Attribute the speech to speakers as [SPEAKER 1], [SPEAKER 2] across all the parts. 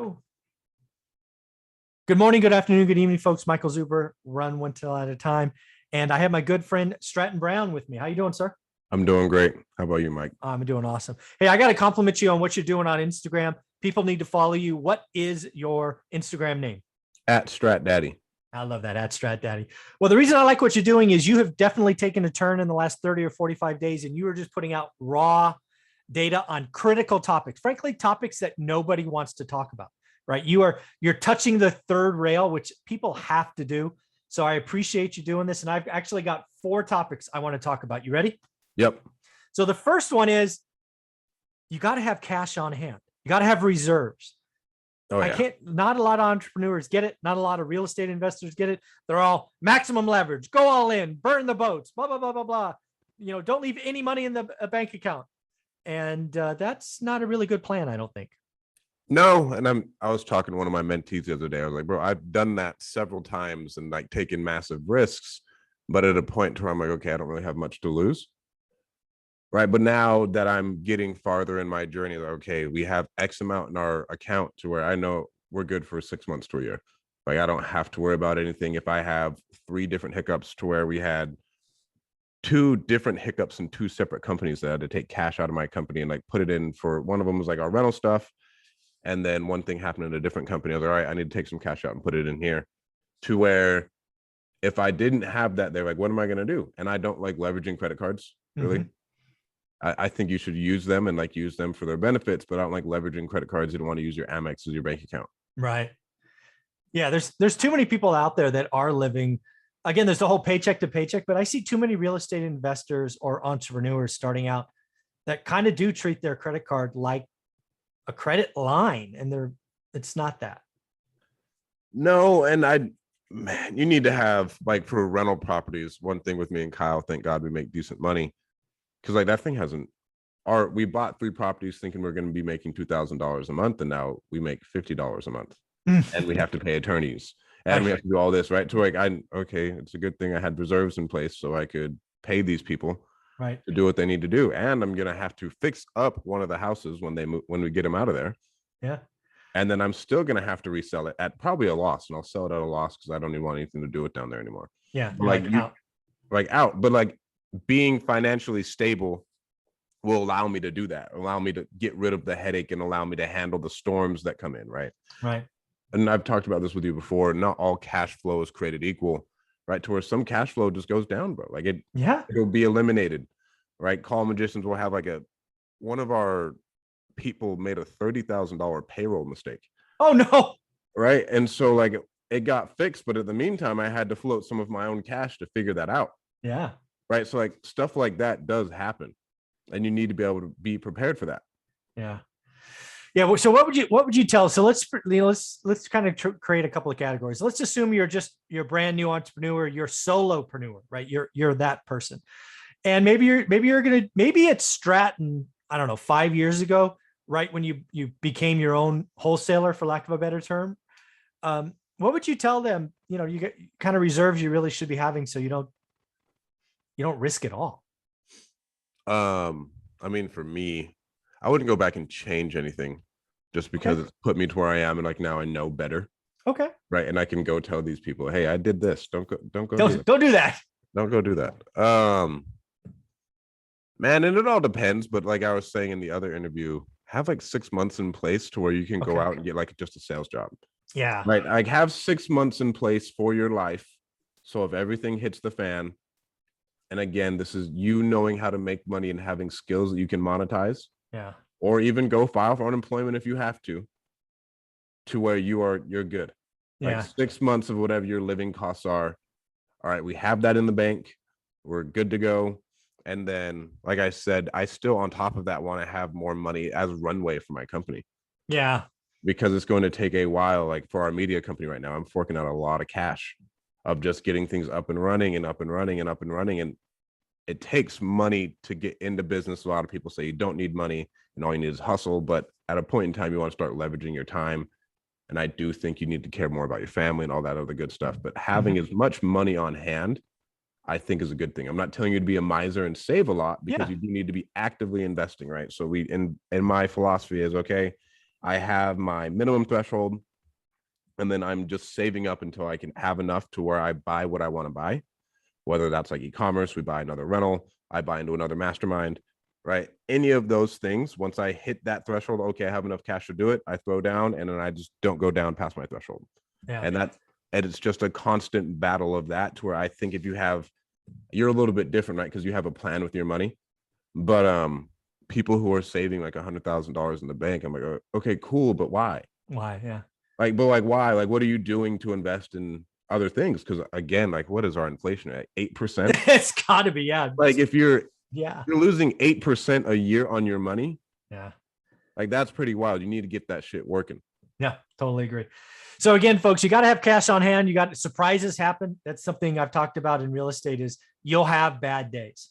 [SPEAKER 1] Oh. Good morning, good afternoon, good evening, folks. Michael Zuber, run one till at a time. And I have my good friend Stratton Brown with me. How you doing, sir?
[SPEAKER 2] I'm doing great. How about you, Mike?
[SPEAKER 1] I'm doing awesome. Hey, I got to compliment you on what you're doing on Instagram. People need to follow you. What is your Instagram name?
[SPEAKER 2] At Strat Daddy.
[SPEAKER 1] I love that, at Strat Daddy. Well, the reason I like what you're doing is you have definitely taken a turn in the last 30 or 45 days, and you are just putting out raw data on critical topics, frankly, topics that nobody wants to talk about, right? You're touching the third rail, which people have to do. So I appreciate you doing this. And I've actually got 4 topics I want to talk about. You ready?
[SPEAKER 2] Yep.
[SPEAKER 1] So the first one is you got to have cash on hand. You got to have reserves.
[SPEAKER 2] Oh, yeah.
[SPEAKER 1] Not a lot of entrepreneurs get it. Not a lot of real estate investors get it. They're all maximum leverage, go all in, burn the boats, blah, blah, blah, blah, blah. Don't leave any money in the bank account. And that's not a really good plan, I don't think.
[SPEAKER 2] No, and I was talking to one of my mentees the other day. I was like, bro, I've done that several times and like taken massive risks, but at a point where I'm like, okay, I don't really have much to lose. Right. But now that I'm getting farther in my journey, like, okay, we have X amount in our account to where I know we're good for 6 months to a year. Like, I don't have to worry about anything. If I have 3 different hiccups to where we had 2 different hiccups in 2 separate companies that I had to take cash out of my company and like put it in for, one of them was like our rental stuff. And then one thing happened in a different company. I was like, all right, I need to take some cash out and put it in here, to where if I didn't have that, they're like, what am I going to do? And I don't like leveraging credit cards, really. Mm-hmm. I think you should use them and like use them for their benefits, but I don't like leveraging credit cards. You don't want to use your Amex as your bank account.
[SPEAKER 1] Right. Yeah. There's too many people out there that are living, again, there's the whole paycheck to paycheck, but I see too many real estate investors or entrepreneurs starting out that kind of do treat their credit card like a credit line, and it's not that.
[SPEAKER 2] No. And you need to have, like, for rental properties, one thing with me and Kyle, thank God we make decent money. Cause like that thing we bought 3 properties thinking we're going to be making $2,000 a month. And now we make $50 a month and we have to pay attorneys and we have to do all this, right? To like, okay, it's a good thing I had reserves in place so I could pay these people to do what they need to do. And I'm going to have to fix up one of the houses when they move, when we get them out of there.
[SPEAKER 1] Yeah.
[SPEAKER 2] And then I'm still going to have to resell it at probably a loss, and I'll sell it at a loss because I don't even want anything to do with down there anymore.
[SPEAKER 1] Yeah.
[SPEAKER 2] Out. But like, being financially stable will allow me to do that, allow me to get rid of the headache and allow me to handle the storms that come in. Right. And I've talked about this with you before. Not all cash flow is created equal, right? To where some cash flow just goes down, bro. Like it'll be eliminated, right? Call magicians will have like one of our people made a $30,000 payroll mistake.
[SPEAKER 1] Oh no.
[SPEAKER 2] Right. And so like it got fixed, but in the meantime, I had to float some of my own cash to figure that out.
[SPEAKER 1] Yeah.
[SPEAKER 2] Right. So like stuff like that does happen, and you need to be able to be prepared for that.
[SPEAKER 1] Yeah. Yeah. So what would you tell? So let's kind of create a couple of categories. Let's assume you're a brand new entrepreneur, you're solopreneur, right? You're that person. And maybe it's Stratton, I don't know, 5 years ago, right? When you became your own wholesaler, for lack of a better term. What would you tell them? You get kind of reserves you really should be having, so you don't risk it all.
[SPEAKER 2] I mean, for me, I wouldn't go back and change anything just because it's put me to where I am. And like, now I know better.
[SPEAKER 1] Okay.
[SPEAKER 2] Right. And I can go tell these people, hey, I did this. Don't do that.
[SPEAKER 1] Don't go do that.
[SPEAKER 2] Man, and it all depends. But like I was saying in the other interview, have like 6 months in place to where you can go out and get like just a sales job.
[SPEAKER 1] Yeah.
[SPEAKER 2] Right. Like have 6 months in place for your life. So if everything hits the fan, and again, this is you knowing how to make money and having skills that you can monetize.
[SPEAKER 1] Yeah.
[SPEAKER 2] Or even go file for unemployment if you have to where you're good.
[SPEAKER 1] Yeah.
[SPEAKER 2] Like 6 months of whatever your living costs are. All right, we have that in the bank. We're good to go. And then, like I said, I still on top of that want to have more money as runway for my company.
[SPEAKER 1] Yeah.
[SPEAKER 2] Because it's going to take a while. Like for our media company right now, I'm forking out a lot of cash of just getting things up and running and up and running and up and running. And it takes money to get into business. A lot of people say you don't need money and all you need is hustle. But at a point in time, you want to start leveraging your time. And I do think you need to care more about your family and all that other good stuff. But having as much money on hand, I think is a good thing. I'm not telling you to be a miser and save a lot, because you do need to be actively investing, right? So in my philosophy is, okay, I have my minimum threshold, and then I'm just saving up until I can have enough to where I buy what I want to buy, whether that's like e-commerce, we buy another rental, I buy into another mastermind, right? Any of those things, once I hit that threshold, okay, I have enough cash to do it, I throw down, and then I just don't go down past my threshold.
[SPEAKER 1] Yeah.
[SPEAKER 2] And it's just a constant battle of that, to where I think if you're a little bit different, right? Because you have a plan with your money. But people who are saving like $100,000 in the bank, I'm like, oh, okay, cool, but why?
[SPEAKER 1] Why? Yeah.
[SPEAKER 2] Like, but like, why? Like, what are you doing to invest in other things? Because again, like, what is our inflation at? 8%?
[SPEAKER 1] It's got to be. Yeah.
[SPEAKER 2] Like, if you're
[SPEAKER 1] Yeah.
[SPEAKER 2] losing 8% a year on your money,
[SPEAKER 1] Yeah.
[SPEAKER 2] like, that's pretty wild. You need to get that shit working.
[SPEAKER 1] Yeah, totally agree. So again, folks, you got to have cash on hand. You got surprises happen. That's something I've talked about in real estate is you'll have bad days.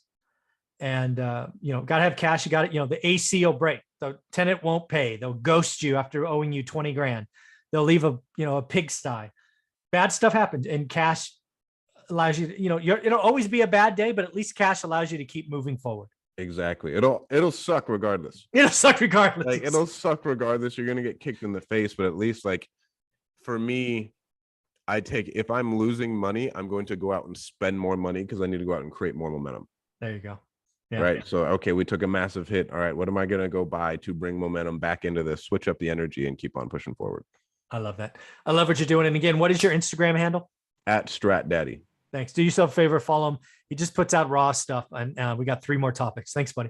[SPEAKER 1] And, got to have cash. You got it. The AC will break. The tenant won't pay. They'll ghost you after owing you 20 grand. They'll leave a pigsty. Bad stuff happens, and cash allows you to, it'll always be a bad day, but at least cash allows you to keep moving forward.
[SPEAKER 2] Exactly. It'll suck regardless.
[SPEAKER 1] It'll suck regardless.
[SPEAKER 2] Like, it'll suck regardless. You're going to get kicked in the face, but at least, like, for me, if I'm losing money, I'm going to go out and spend more money because I need to go out and create more momentum.
[SPEAKER 1] There you go. Yeah.
[SPEAKER 2] Right. So, okay, we took a massive hit. All right, what am I going to go buy to bring momentum back into this, switch up the energy, and keep on pushing forward?
[SPEAKER 1] I love that. I love what you're doing. And again, what is your Instagram handle?
[SPEAKER 2] @StratDaddy.
[SPEAKER 1] Thanks. Do yourself a favor, follow him. He just puts out raw stuff, and we got 3 more topics. Thanks, buddy.